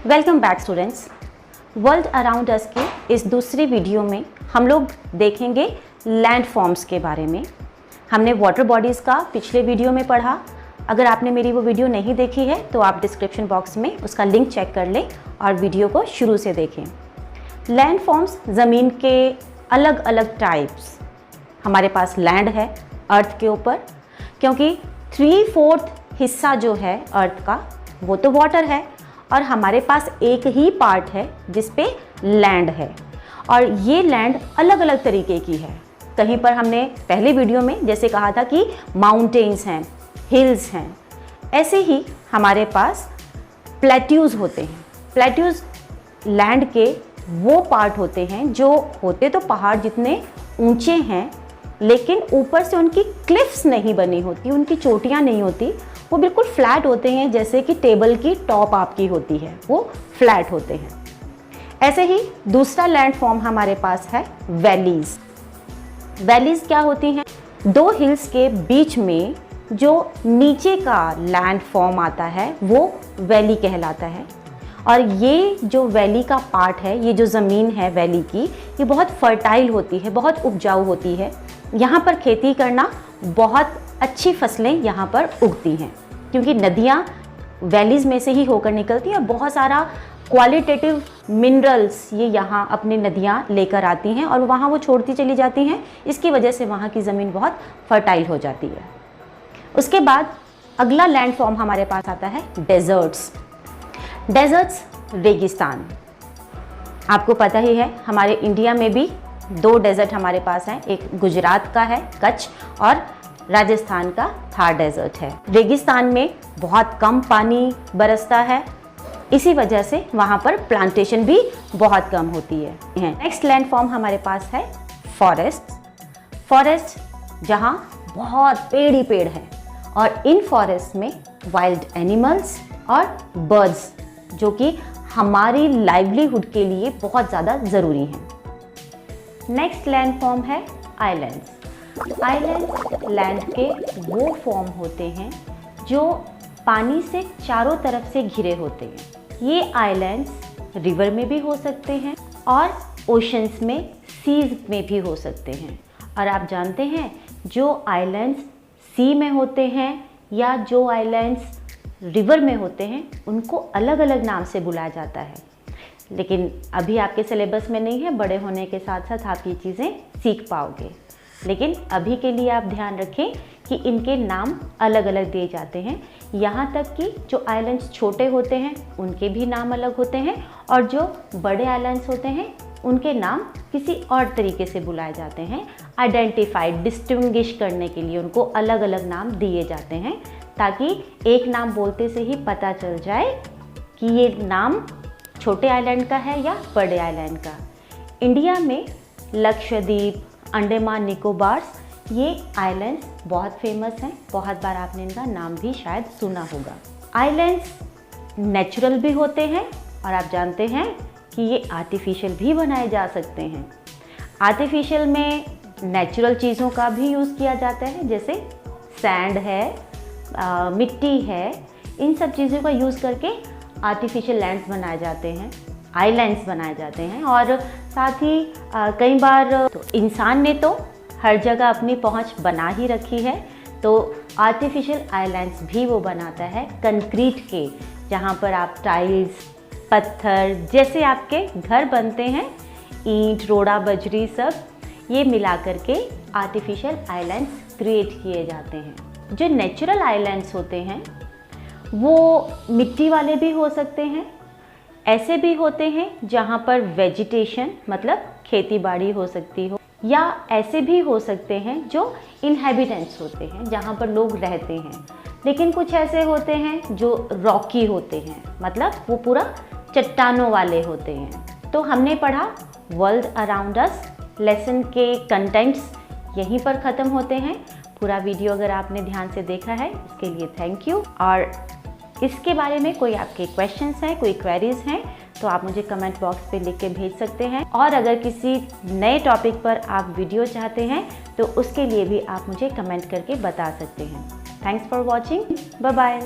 Welcome back students. World around us के इस दूसरी वीडियो में हम लोग देखेंगे लैंड फॉर्म्स के बारे में। हमने वाटर बॉडीज़ का पिछले वीडियो में पढ़ा। अगर आपने मेरी वो वीडियो नहीं देखी है तो आप डिस्क्रिप्शन बॉक्स में उसका लिंक चेक कर लें और वीडियो को शुरू से देखें। लैंड फॉर्म्स ज़मीन के अलग अलग टाइप्स। हमारे पास लैंड है अर्थ के ऊपर, क्योंकि 3/4 हिस्सा जो है अर्थ का वो तो वाटर है और हमारे पास एक ही पार्ट है जिस पे लैंड है। और ये लैंड अलग अलग तरीके की है। कहीं पर हमने पहले वीडियो में जैसे कहा था कि माउंटेन्स हैं, हिल्स हैं, ऐसे ही हमारे पास प्लेट्यूज़ होते हैं। प्लेट्यूज़ लैंड के वो पार्ट होते हैं जो होते तो पहाड़ जितने ऊंचे हैं, लेकिन ऊपर से उनकी क्लिफ्स नहीं बनी होती, उनकी चोटियाँ नहीं होती, वो बिल्कुल फ्लैट होते हैं, जैसे कि टेबल की टॉप आपकी होती है, वो फ्लैट होते हैं। ऐसे ही दूसरा लैंड फॉर्म हमारे पास है वैलीज। वैलीज क्या होती हैं? दो हिल्स के बीच में जो नीचे का लैंड फॉर्म आता है वो वैली कहलाता है। और ये जो वैली का पार्ट है, ये जो ज़मीन है वैली की, ये बहुत फर्टाइल होती है, बहुत उपजाऊ होती है। यहाँ पर खेती करना, बहुत अच्छी फसलें यहाँ पर उगती हैं, क्योंकि नदियाँ वैलीज़ में से ही होकर निकलती हैं और बहुत सारा क्वालिटेटिव मिनरल्स ये यहाँ अपनी नदियाँ लेकर आती हैं और वहाँ वो छोड़ती चली जाती हैं। इसकी वजह से वहाँ की ज़मीन बहुत फर्टाइल हो जाती है। उसके बाद अगला लैंड फॉर्म हमारे पास आता है डेजर्ट्स। डेजर्ट्स रेगिस्तान। आपको पता ही है हमारे इंडिया में भी दो डेजर्ट हमारे पास हैं, एक गुजरात का है कच्छ और राजस्थान का थार डेजर्ट है। रेगिस्तान में बहुत कम पानी बरसता है, इसी वजह से वहाँ पर प्लांटेशन भी बहुत कम होती है। नेक्स्ट लैंड फॉर्म हमारे पास है फॉरेस्ट। फॉरेस्ट जहाँ बहुत पेड़ ही पेड़ है और इन फॉरेस्ट में वाइल्ड एनिमल्स और बर्ड्स जो कि हमारी लाइवलीहुड के लिए बहुत ज़्यादा ज़रूरी हैं। नेक्स्ट लैंड फॉर्म है आइलैंड्स। आइलैंड लैंड के वो फॉर्म होते हैं जो पानी से चारों तरफ से घिरे होते हैं। ये आइलैंड्स रिवर में भी हो सकते हैं और ओशंस में, सीज में भी हो सकते हैं। और आप जानते हैं जो आइलैंड्स सी में होते हैं या जो आइलैंड्स रिवर में होते हैं, उनको अलग अलग नाम से बुलाया जाता है। लेकिन अभी आपके सिलेबस में नहीं है, बड़े होने के साथ साथ आप ये चीज़ें सीख पाओगे। लेकिन अभी के लिए आप ध्यान रखें कि इनके नाम अलग अलग दिए जाते हैं। यहाँ तक कि जो आइलैंड्स छोटे होते हैं उनके भी नाम अलग होते हैं और जो बड़े आइलैंड्स होते हैं उनके नाम किसी और तरीके से बुलाए जाते हैं। आइडेंटिफाइड, डिस्टिंग्विश करने के लिए उनको अलग अलग नाम दिए जाते हैं, ताकि एक नाम बोलते से ही पता चल जाए कि ये नाम छोटे आइलैंड का है या बड़े आइलैंड का। इंडिया में लक्षद्वीप, अंडमान निकोबार्स, ये आइलैंड्स बहुत फेमस हैं। बहुत बार आपने इनका नाम भी शायद सुना होगा। आइलैंड्स नेचुरल भी होते हैं और आप जानते हैं कि ये आर्टिफिशियल भी बनाए जा सकते हैं। आर्टिफिशियल में नेचुरल चीज़ों का भी यूज़ किया जाता है, जैसे सैंड है, मिट्टी है, इन सब चीज़ों का यूज़ करके आर्टिफिशियल लैंड्स बनाए जाते हैं, आइलैंड्स बनाए जाते हैं। और साथ ही कई बार तो इंसान ने तो हर जगह अपनी पहुंच बना ही रखी है, तो आर्टिफिशियल आइलैंड्स भी वो बनाता है कंक्रीट के, जहां पर आप टाइल्स, पत्थर, जैसे आपके घर बनते हैं, ईंट, रोड़ा, बजरी, सब ये मिला करके आर्टिफिशियल आइलैंड्स क्रिएट किए जाते हैं। जो नेचुरल आइलैंड्स होते हैं वो मिट्टी वाले भी हो सकते हैं, ऐसे भी होते हैं जहाँ पर वेजिटेशन मतलब खेती बाड़ी हो सकती हो, या ऐसे भी हो सकते हैं जो इनहेबिटेंट्स होते हैं, जहाँ पर लोग रहते हैं। लेकिन कुछ ऐसे होते हैं जो रॉकी होते हैं, मतलब वो पूरा चट्टानों वाले होते हैं। तो हमने पढ़ा वर्ल्ड अराउंड अस। लेसन के कंटेंट्स यहीं पर ख़त्म होते हैं। पूरा वीडियो अगर आपने ध्यान से देखा है इसके लिए थैंक यू। और इसके बारे में कोई आपके क्वेश्चंस हैं, कोई क्वेरीज हैं, तो आप मुझे कमेंट बॉक्स पे लिख के भेज सकते हैं। और अगर किसी नए टॉपिक पर आप वीडियो चाहते हैं तो उसके लिए भी आप मुझे कमेंट करके बता सकते हैं। Thanks for watching, bye bye.